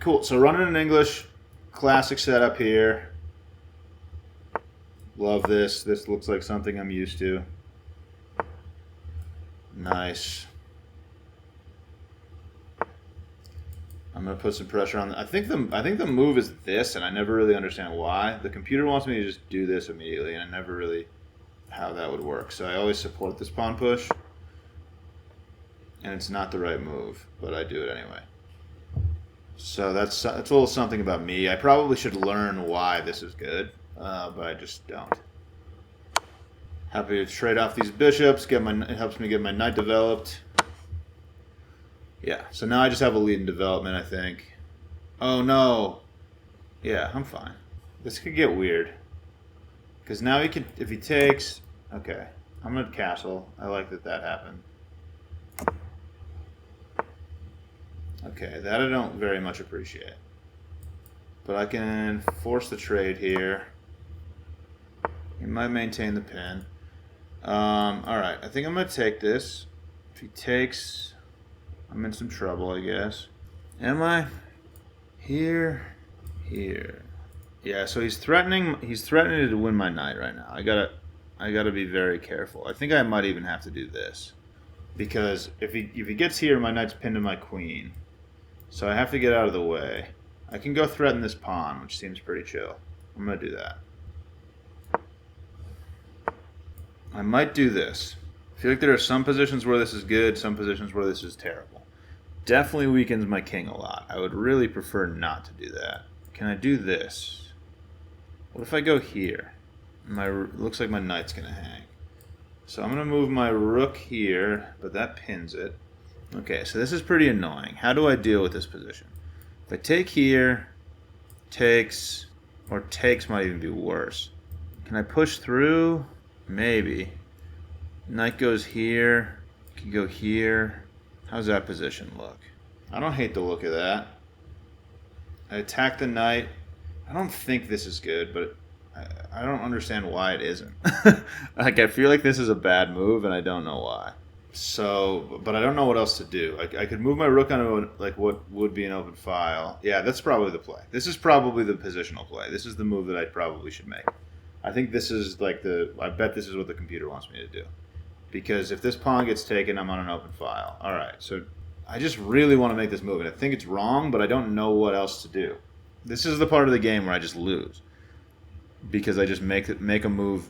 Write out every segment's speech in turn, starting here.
Cool. So running in English, classic setup here. Love this. This looks like something I'm used to. Nice. I'm gonna put some pressure on. I think the move is this, and I never really understand why. The computer wants me to just do this immediately, and I never really how that would work. So I always support this pawn push, and it's not the right move, but I do it anyway. So that's a little something about me. I probably should learn why this is good, but I just don't. Happy to trade off these bishops. It helps me get my knight developed. Yeah, so now I just have a lead in development, I think. Oh, no. Yeah, I'm fine. This could get weird. Because now he can, if he takes... Okay, I'm going to castle. I like that happened. Okay, that I don't very much appreciate. But I can force the trade here. He might maintain the pin. Alright, I think I'm going to take this. If he takes... I'm in some trouble, I guess. Am I? Here. Yeah, so he's threatening to win my knight right now. I gotta be very careful. I think I might even have to do this. Because if he gets here, my knight's pinned to my queen. So I have to get out of the way. I can go threaten this pawn, which seems pretty chill. I'm gonna do that. I might do this. I feel like there are some positions where this is good, some positions where this is terrible. Definitely weakens my king a lot. I would really prefer not to do that. Can I do this? What if I go here? Looks like my knight's going to hang. So I'm going to move my rook here, but that pins it. Okay, so this is pretty annoying. How do I deal with this position? If I take here, takes, or takes might even be worse. Can I push through? Maybe. Knight goes here. Can go here. How's that position look? I don't hate the look of that. I attack the knight. I don't think this is good, but I don't understand why it isn't. Like, I feel like this is a bad move, and I don't know why. So, but I don't know what else to do. I could move my rook onto like what would be an open file. Yeah, that's probably the play. This is probably the positional play. This is the move that I probably should make. I think this is like I bet this is what the computer wants me to do. Because if this pawn gets taken, I'm on an open file. All right, so I just really want to make this move, and I think it's wrong, but I don't know what else to do. This is the part of the game where I just lose. Because I just make a move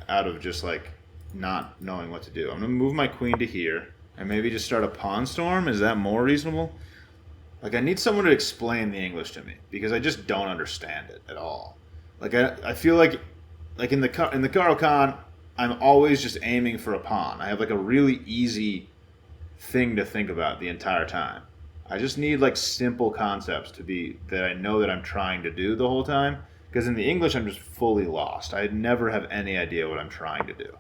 out of just like not knowing what to do. I'm going to move my queen to here and maybe just start a pawn storm. Is that more reasonable? Like, I need someone to explain the English to me because I just don't understand it at all. Like, I feel like in the Caro-Kann, I'm always just aiming for a pawn. I have like a really easy thing to think about the entire time. I just need like simple concepts that I know that I'm trying to do the whole time. Because in the English, I'm just fully lost. I never have any idea what I'm trying to do.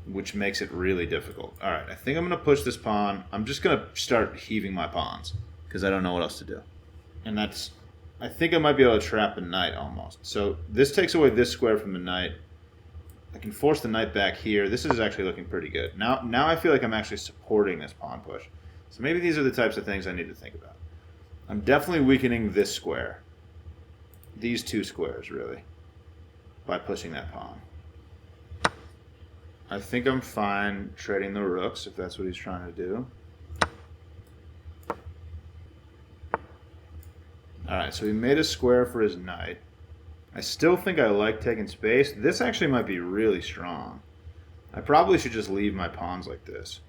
Which makes it really difficult. All right, I think I'm going to push this pawn. I'm just going to start heaving my pawns because I don't know what else to do. And I think I might be able to trap the knight almost. So this takes away this square from the knight. I can force the knight back here. This is actually looking pretty good. Now I feel like I'm actually supporting this pawn push. So maybe these are the types of things I need to think about. I'm definitely weakening this square. These two squares, really, by pushing that pawn. I think I'm fine trading the rooks if that's what he's trying to do. Alright, so he made a square for his knight. I still think I like taking space. This actually might be really strong. I probably should just leave my pawns like this.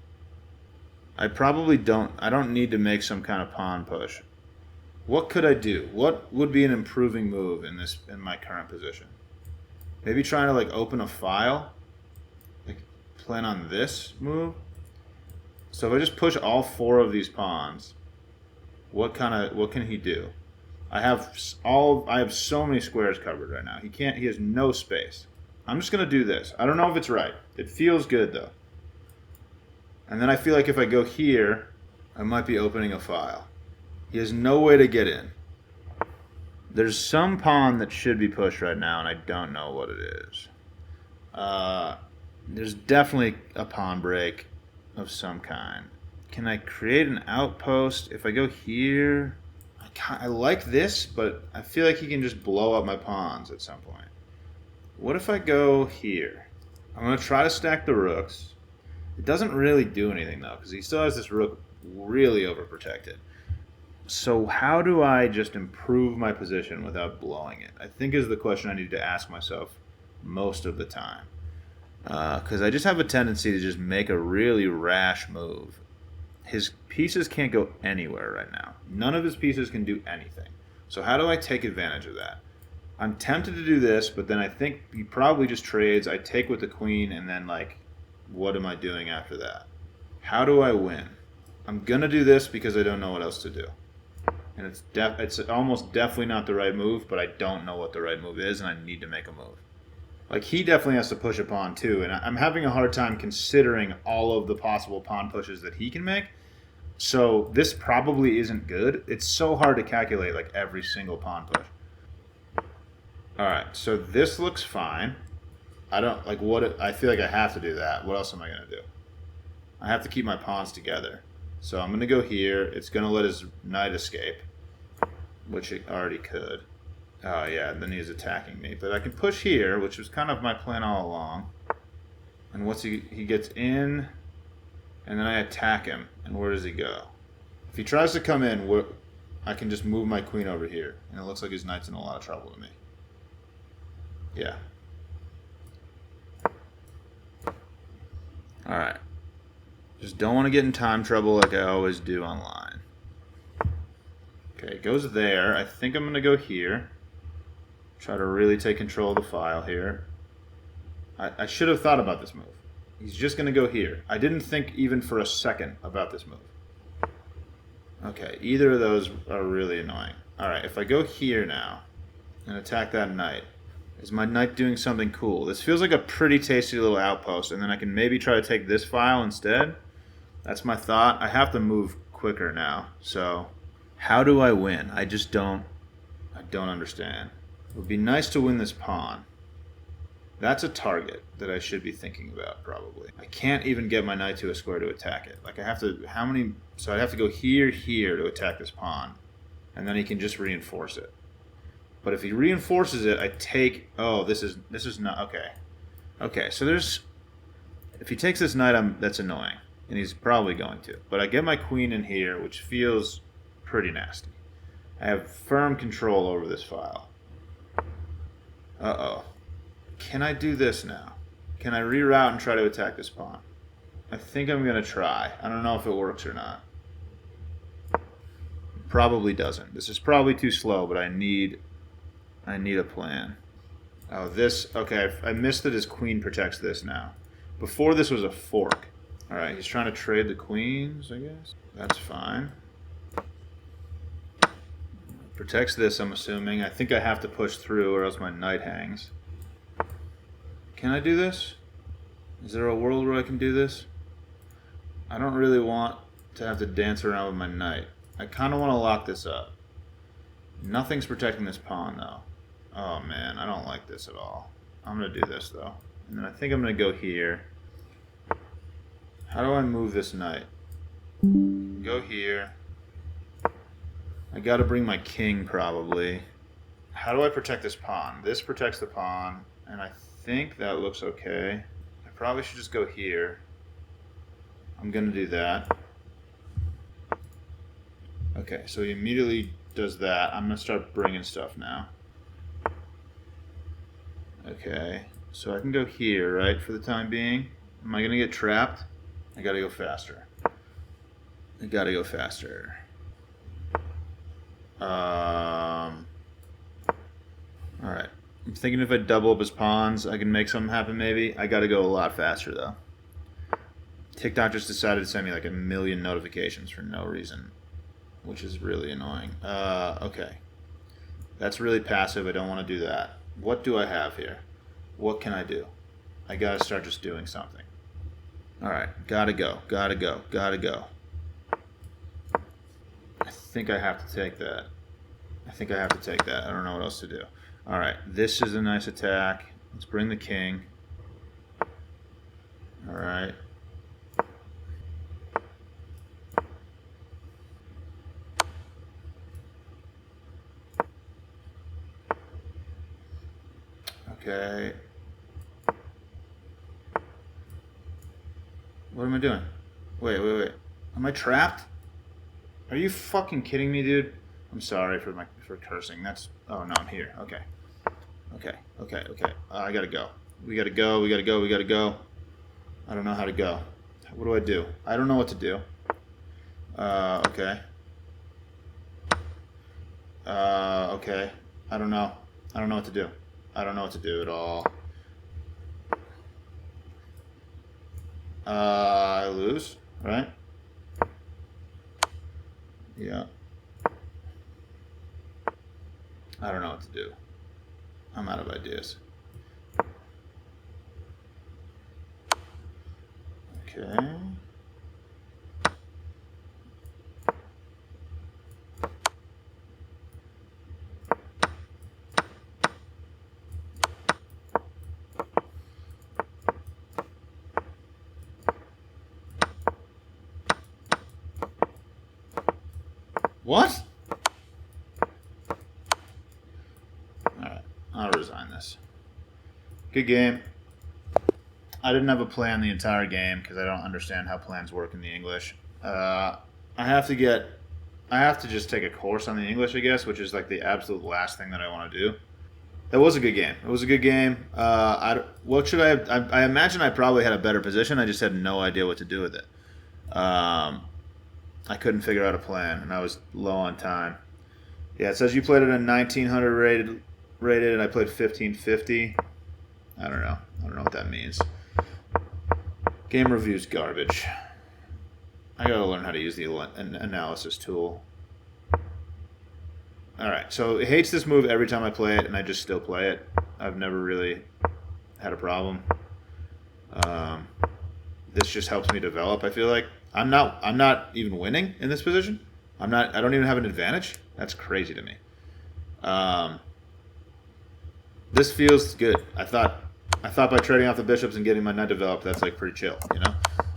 I don't need to make some kind of pawn push. What could I do? What would be an improving move in my current position? Maybe trying to like open a file? Like plan on this move? So if I just push all four of these pawns, what can he do? I have so many squares covered right now. He has no space. I'm just gonna do this. I don't know if it's right. It feels good though. And then I feel like if I go here, I might be opening a file. He has no way to get in. There's some pawn that should be pushed right now, and I don't know what it is. There's definitely a pawn break of some kind. Can I create an outpost? If I go here, I like this, but I feel like he can just blow up my pawns at some point. What if I go here? I'm going to try to stack the rooks. It doesn't really do anything, though, because he still has this rook really overprotected. So how do I just improve my position without blowing it? I think is the question I need to ask myself most of the time. Because I just have a tendency to just make a really rash move. His pieces can't go anywhere right now. None of his pieces can do anything. So how do I take advantage of that? I'm tempted to do this, but then I think he probably just trades. I take with the queen, and then, like, what am I doing after that? How do I win? I'm going to do this because I don't know what else to do. And it's almost definitely not the right move, but I don't know what the right move is, and I need to make a move. Like, he definitely has to push a pawn, too, and I'm having a hard time considering all of the possible pawn pushes that he can make. So this probably isn't good. It's so hard to calculate, like, every single pawn push. Alright, so this looks fine. I don't, like, I feel like I have to do that. What else am I going to do? I have to keep my pawns together. So I'm going to go here. It's going to let his knight escape, which it already could. Oh, yeah, then he's attacking me. But I can push here, which was kind of my plan all along. And what's he gets in, and then I attack him. And where does he go? If he tries to come in, I can just move my queen over here. And it looks like his knight's in a lot of trouble to me. Yeah. Alright. Just don't want to get in time trouble like I always do online. Okay, it goes there. I think I'm going to go here. Try to really take control of the file here. I should have thought about this move. He's just going to go here. I didn't think even for a second about this move. Okay, either of those are really annoying. Alright, if I go here now and attack that knight, is my knight doing something cool? This feels like a pretty tasty little outpost, and then I can maybe try to take this file instead. That's my thought. I have to move quicker now. So, how do I win? I don't understand. It would be nice to win this pawn. That's a target that I should be thinking about, probably. I can't even get my knight to a square to attack it. Like, I have to, so I'd have to go here to attack this pawn, and then he can just reinforce it. But if he reinforces it, I take, oh, this is not, okay. Okay, so if he takes this knight, that's annoying. And he's probably going to. But I get my queen in here, which feels pretty nasty. I have firm control over this file. Uh-oh. Can I do this now? Can I reroute and try to attack this pawn? I think I'm going to try. I don't know if it works or not. Probably doesn't. This is probably too slow, but I need a plan. Oh, okay, I missed that his queen protects this now. Before this was a fork. Alright, he's trying to trade the queens, I guess. That's fine. Protects this, I'm assuming. I think I have to push through or else my knight hangs. Can I do this? Is there a world where I can do this? I don't really want to have to dance around with my knight. I kind of want to lock this up. Nothing's protecting this pawn, though. Oh, man, I don't like this at all. I'm going to do this, though. And then I think I'm going to go here. How do I move this knight? Go here. I got to bring my king, probably. How do I protect this pawn? This protects the pawn, and I think that looks okay. I probably should just go here. I'm going to do that. Okay, so he immediately does that. I'm going to start bringing stuff now. Okay, so I can go here, right, for the time being. Am I going to get trapped? I got to go faster. I got to go faster. Alright. I'm thinking if I double up his pawns, I can make something happen maybe. I got to go a lot faster, though. TikTok just decided to send me like 1 million notifications for no reason, which is really annoying. Okay. That's really passive. I don't want to do that. What do I have here? What can I do? I got to start just doing something. Alright. Gotta go. Gotta go. Gotta go. I think I have to take that. I don't know what else to do. Alright. This is a nice attack. Let's bring the king. Alright. Okay. What am I doing? Wait. Am I trapped? Are you fucking kidding me, dude? I'm sorry for cursing. That's... Oh, no, I'm here. Okay. I gotta go. We gotta go. I don't know how to go. What do I do? I don't know what to do. Okay. Okay. I don't know. I don't know what to do. I don't know what to do at all. I lose, right? Yeah. I don't know what to do. I'm out of ideas. Okay. What? Alright, I'll resign this. Good game. I didn't have a plan the entire game because I don't understand how plans work in the English. I have to just take a course on the English, I guess, which is like the absolute last thing that I want to do. That was a good game. It was a good game. What should I have? I imagine I probably had a better position. I just had no idea what to do with it. I couldn't figure out a plan, and I was low on time. Yeah, it says you played it in 1900 rated, and I played 1550. I don't know. I don't know what that means. Game review's garbage. I gotta learn how to use the analysis tool. Alright, so it hates this move every time I play it, and I just still play it. I've never really had a problem. This just helps me develop, I feel like. I'm not even winning in this position. I don't even have an advantage. That's crazy to me. This feels good. I thought by trading off the bishops and getting my knight developed, that's like pretty chill, you know?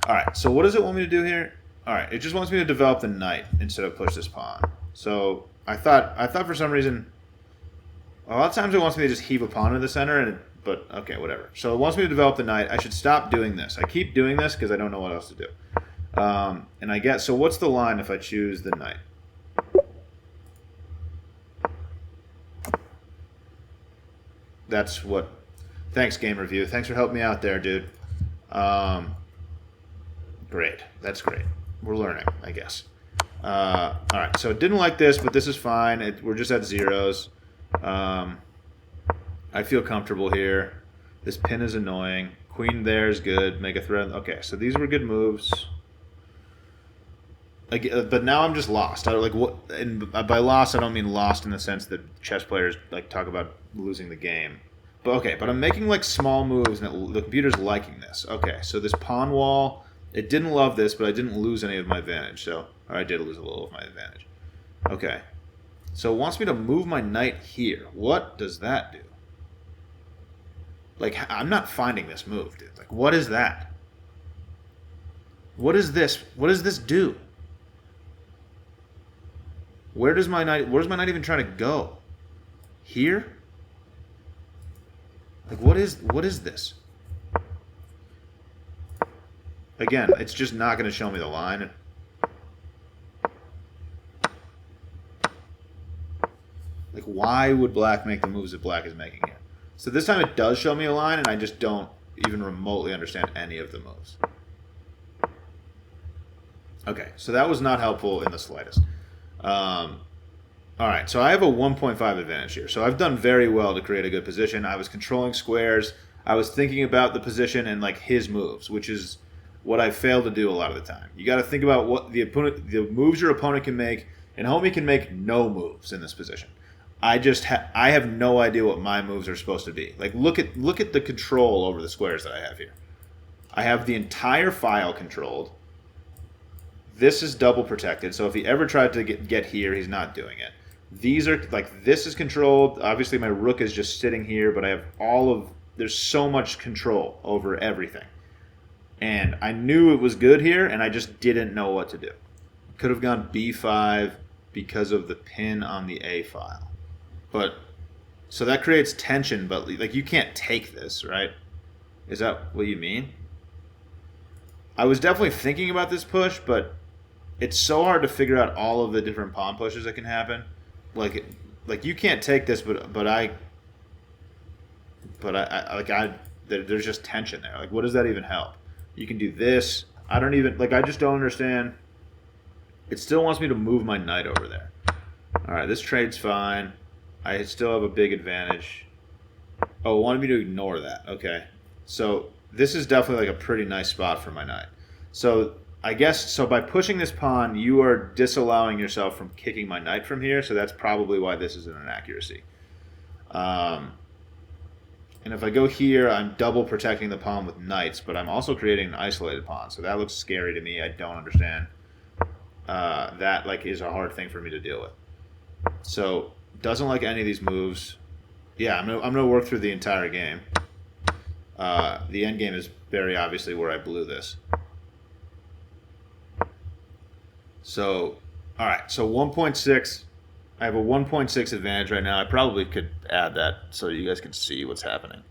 Alright, so what does it want me to do here? Alright, it just wants me to develop the knight instead of push this pawn. So I thought for some reason, a lot of times it wants me to just heave a pawn in the center, but okay, whatever. So it wants me to develop the knight. I should stop doing this. I keep doing this because I don't know what else to do. And I guess, so what's the line if I choose the knight? That's what... Thanks, Game Review. Thanks for helping me out there, dude. Great. That's great. We're learning, I guess. Alright, so didn't like this, but this is fine. We're just at zeros. I feel comfortable here. This pin is annoying. Queen there is good. Make a threat. Okay, so these were good moves. But now I'm just lost. And by lost, I don't mean lost in the sense that chess players like talk about losing the game. But I'm making like small moves, and the computer's liking this. Okay, so this pawn wall, it didn't love this, but I didn't lose any of my advantage. Or I did lose a little of my advantage. Okay, so it wants me to move my knight here. What does that do? Like, I'm not finding this move, dude. Like, what is that? What is this? What does this do? Where's my knight even trying to go? Here? Like, what is this? Again, it's just not going to show me the line. Like, why would black make the moves that black is making here? So this time it does show me a line, and I just don't even remotely understand any of the moves. Okay, so that was not helpful in the slightest. Alright, so I have a 1.5 advantage here. So I've done very well to create a good position. I was controlling squares. I was thinking about the position and like his moves, which is what I fail to do a lot of the time. You got to think about what the moves your opponent can make, and homie can make no moves in this position. I have no idea what my moves are supposed to be. Like, look at the control over the squares that I have here. I have the entire file controlled. This is double protected, so if he ever tried to get here, he's not doing it. These are, like, this is controlled. Obviously, my rook is just sitting here, but I have there's so much control over everything. And I knew it was good here, and I just didn't know what to do. Could have gone b5 because of the pin on the a file. But So that creates tension, but like you can't take this, right? Is that what you mean? I was definitely thinking about this push, but it's so hard to figure out all of the different pawn pushes that can happen. Like, like you can't take this, there's just tension there. Like, what does that even help? You can do this. I don't even like. I just don't understand. It still wants me to move my knight over there. All right, this trade's fine. I still have a big advantage. Oh, it wanted me to ignore that. Okay, so this is definitely like a pretty nice spot for my knight. So I guess so by pushing this pawn, you are disallowing yourself from kicking my knight from here. So that's probably why this is an inaccuracy. And if I go here, I'm double protecting the pawn with knights, but I'm also creating an isolated pawn. So that looks scary to me. I don't understand. That like is a hard thing for me to deal with. So doesn't like any of these moves. Yeah, I'm gonna work through the entire game. The end game is very obviously where I blew this. So, all right. So 1.6. I have a 1.6 advantage right now. I probably could add that so you guys can see what's happening.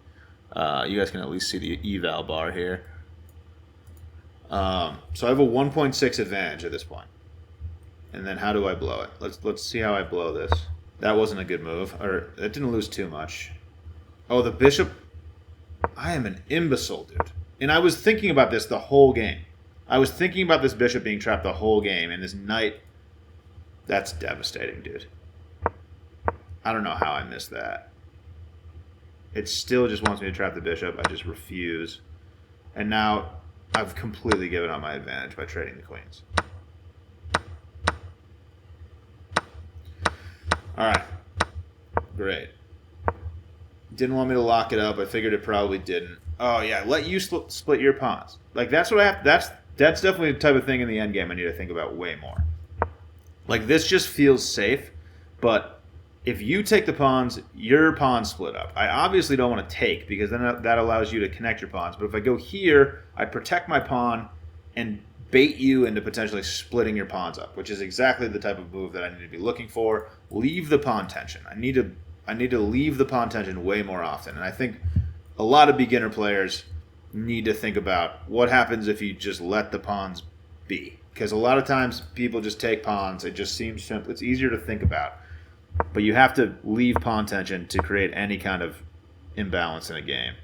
You guys can at least see the eval bar here. So I have a 1.6 advantage at this point. And then how do I blow it? Let's see how I blow this. That wasn't a good move, or it didn't lose too much. Oh, the bishop. I am an imbecile, dude. And I was thinking about this the whole game. I was thinking about this bishop being trapped the whole game, and this knight. That's devastating, dude. I don't know how I missed that. It still just wants me to trap the bishop. I just refuse. And now I've completely given up my advantage by trading the queens. All right. Great. Didn't want me to lock it up. I figured it probably didn't. Oh, yeah. Let you split your pawns. Like, that's what I have. That's definitely the type of thing in the endgame I need to think about way more. Like, this just feels safe, but if you take the pawns, your pawns split up. I obviously don't want to take because then that allows you to connect your pawns. But if I go here, I protect my pawn and bait you into potentially splitting your pawns up, which is exactly the type of move that I need to be looking for. Leave the pawn tension. I need to leave the pawn tension way more often. And I think a lot of beginner players need to think about what happens if you just let the pawns be. Because a lot of times people just take pawns. It just seems simple. It's easier to think about. But you have to leave pawn tension to create any kind of imbalance in a game.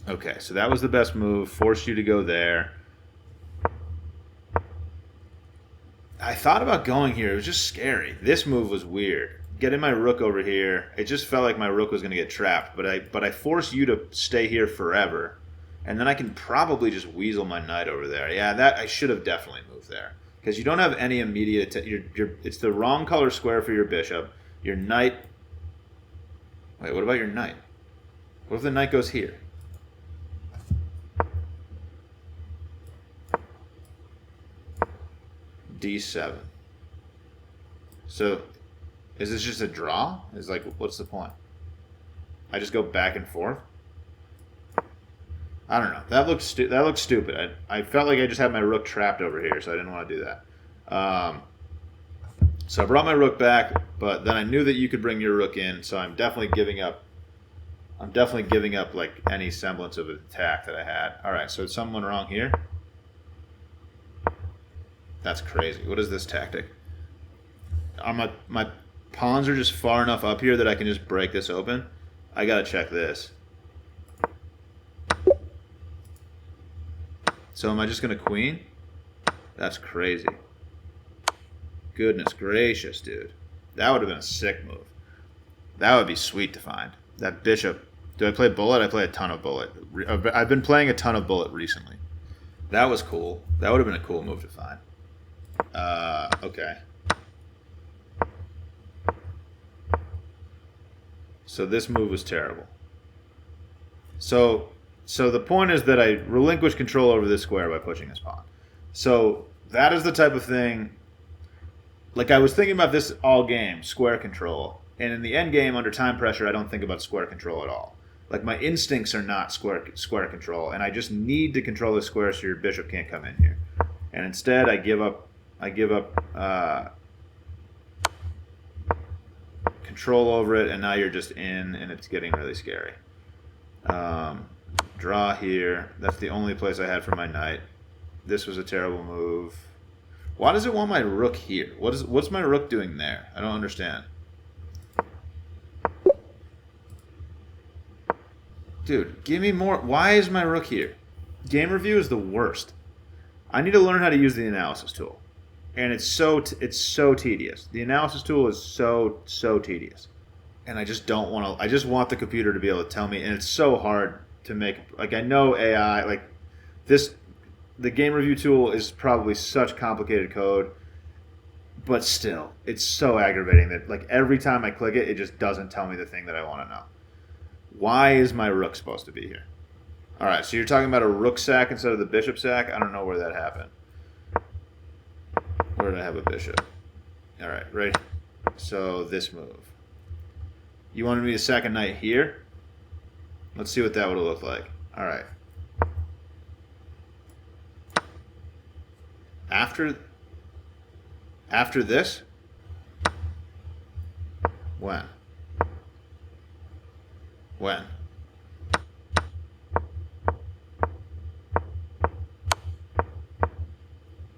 Okay, so that was the best move. Forced you to go there. I thought about going here. It was just scary. This move was weird. Getting my rook over here, it just felt like my rook was going to get trapped. But I force you to stay here forever. And then I can probably just weasel my knight over there. Yeah, that I should have definitely moved there. Because you don't have any immediate... it's the wrong color square for your bishop. Your knight... Wait, what about your knight? What if the knight goes here? D7. So, is this just a draw? Is like, what's the point? I just go back and forth? I don't know. That looks stupid. I felt like I just had my rook trapped over here, so I didn't want to do that. So I brought my rook back, but then I knew that you could bring your rook in, so I'm definitely giving up. I'm definitely giving up like any semblance of an attack that I had. All right, so something wrong here. That's crazy. What is this tactic? My pawns are just far enough up here that I can just break this open. I gotta check this. So am I just going to queen? That's crazy. Goodness gracious, dude. That would have been a sick move. That would be sweet to find. That bishop. Do I play bullet? I play a ton of bullet. I've been playing a ton of bullet recently. That was cool. That would have been a cool move to find. Okay. So this move was terrible. So the point is that I relinquish control over this square by pushing this pawn. So that is the type of thing, like I was thinking about this all game, square control. And in the end game, under time pressure, I don't think about square control at all. Like my instincts are not square control, and I just need to control the square so your bishop can't come in here. And instead, I give up control over it, and now you're just in, and it's getting really scary. Draw here. That's the only place I had for my knight. This was a terrible move. Why does it want my rook here? What's my rook doing there? I don't understand. Dude, give me more. Why is my rook here? Game review is the worst. I need to learn how to use the analysis tool, and it's so tedious. The analysis tool is so tedious, and I just don't want to. I just want the computer to be able to tell me, and it's so hard to make. Like, I know AI, like this. The game review tool is probably such complicated code, but still, it's so aggravating that like every time I click it, it just doesn't tell me the thing that I want to know. Why is my rook supposed to be here? All right, so you're talking about a rook sack instead of the bishop sack? I don't know where that happened. Where did I have a bishop? All right, right. So this move. You wanted me to sack a knight here? Let's see what that would have looked like. All right. After this? When? When?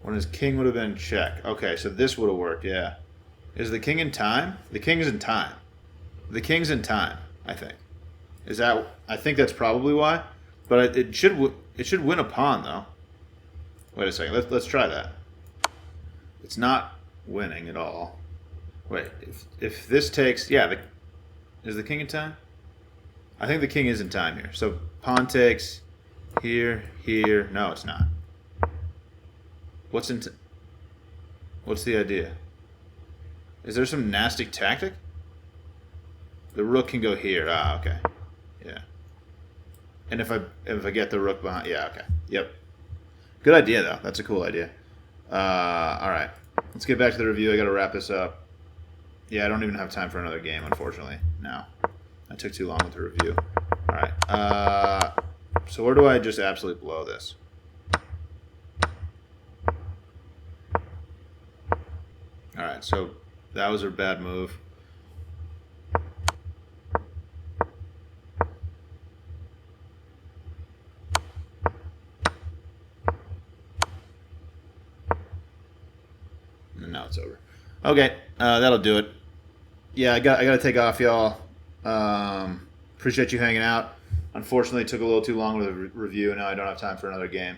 When his king would have been check. Okay, so this would have worked, yeah. Is the king in time? The king is in time. The king's in time, I think. Is that... I think that's probably why. But it should win a pawn, though. Wait a second. Let's try that. It's not winning at all. Wait, if this takes... Yeah, is the king in time? I think the king is in time here. So pawn takes here, here. No, it's not. What's the idea? Is there some nasty tactic? The rook can go here. Ah, okay. Yeah. And if I get the rook behind... Yeah, okay. Yep. Good idea, though. That's a cool idea. All right. Let's get back to the review. I got to wrap this up. Yeah, I don't even have time for another game, unfortunately. No. I took too long with the review. All right. So where do I just absolutely blow this? All right. So that was a bad move. And now it's over. Okay. That'll do it. Yeah, I got to take off, y'all. Appreciate you hanging out. Unfortunately, it took a little too long with the review, and now I don't have time for another game.